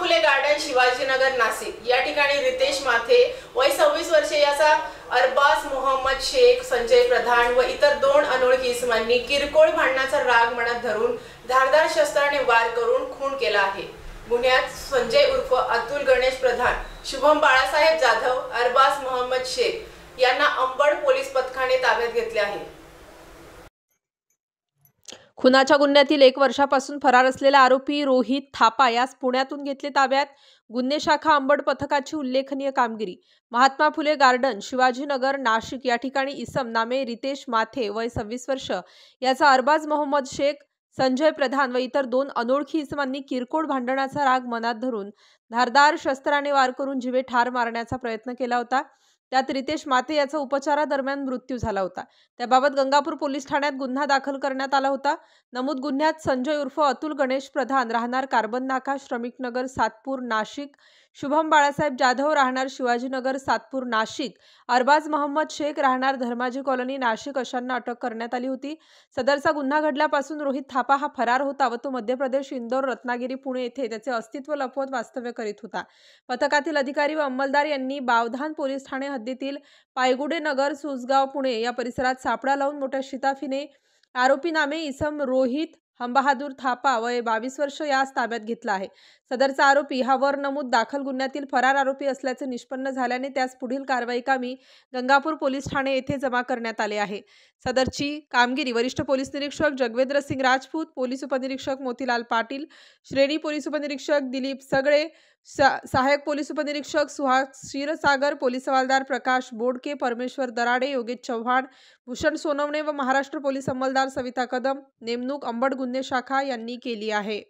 फुले garden Shivajinagar Nashik या ठिकाणी रितेश माथे वय 26 वर्षे याचा अरबाज मोहम्मद शेख, संजय प्रधान व इतर 2 अनोळखी इसमांनी किरकोळ भांडणाचा राग मनात धरून धारदार शस्त्राने वार करून खून केला आहे। गुन्ह्यात संजय उर्फ अतुल गणेश प्रधान, शुभम बाळासाहेब जाधव, अरबाज मोहम्मद शेख यांना अंबड पोलीस पथकाने ताब्यात घेतले आहे। खुनाच्या गुन्ह्यातील 1 वर्षापासून फरार असलेला आरोपी रोहित थापा यास पुण्यातून घेतले ताब्यात। गुन्हे शाखा अंबड पथकाची उल्लेखनीय कामगिरी। महात्मा फुले गार्डन शिवाजीनगर नाशिक या ठिकाणी इसम नामे रितेश माथे वय 26 वर्ष याचा अरबाज मोहम्मद शेख, संजय प्रधान व इतर 2 अनोळखी इसमांनी किरकोळ भांडणाचा राग मनात धरून धारदार शस्त्राने वार करून जीवे ठार मारण्याचा प्रयत्न केला होता। त्यात रितेश माथे याचा उपचारादरम्यान मृत्यू झाला होता। त्याबाबत गंगापूर पोलीस ठाण्यात गुन्हा दाखल करण्यात आला होता। नमूद गुन्ह्यात संजय उर्फ अतुल गणेश प्रधान राहणार कार्बन नाका श्रमिक नगर सातपूर नाशिक, शुभम बाळासाहेब जाधव राहणार शिवाजीनगर सातपूर नाशिक, अरबाज मोहम्मद शेख राहणार धर्माजी कॉलनी नाशिक अशांना अटक करण्यात आली होती। सदरचा गुन्हा घडल्यापासून रोहित थापा हा फरार होता व तो मध्य प्रदेश, इंदोर, रत्नागिरी, पुणे येथे त्याचे अस्तित्व लपवत वास्तव्य करीत होता। पथकातील अधिकारी व अंमलदार यांनी बावधान पोलीस ठाणे हद्दीतील पायगुडे नगर, सुसगाव, पुणे या परिसरात सापळा लावून मोठ्या शिताफीने आरोपी नामे इसम रोहित हमबहादूर थापा वय 22 वर्ष यास ताब्यात घेतला आहे। सदरचा आरोपी हा वर नमूद दाखल गुन्ह्यातील फरार आरोपी असल्याचे निष्पन्न झाल्याने त्यास पुढील कारवाई कामी गंगापूर पोलीस ठाणे येथे जमा करण्यात आले आहे। सदरची कामगिरी वरिष्ठ पोलीस निरीक्षक जगवेंद्र सिंग राजपूत, पोलीस उपनिरीक्षक मोतीलाल पाटील, श्रेणी पोलीस उपनिरीक्षक दिलीप सगळे, सहायक पोलीस उपनिरीक्षक सुहास क्षीरसागर, पोलीस हवालदार प्रकाश बोडके, परमेश्वर दराडे, योगेश चव्हाण, भूषण सोनवणे व महाराष्ट्र पोलीस अंमलदार सविता कदम नेमणूक अंबड गुन्हे शाखा यांनी केली आहे।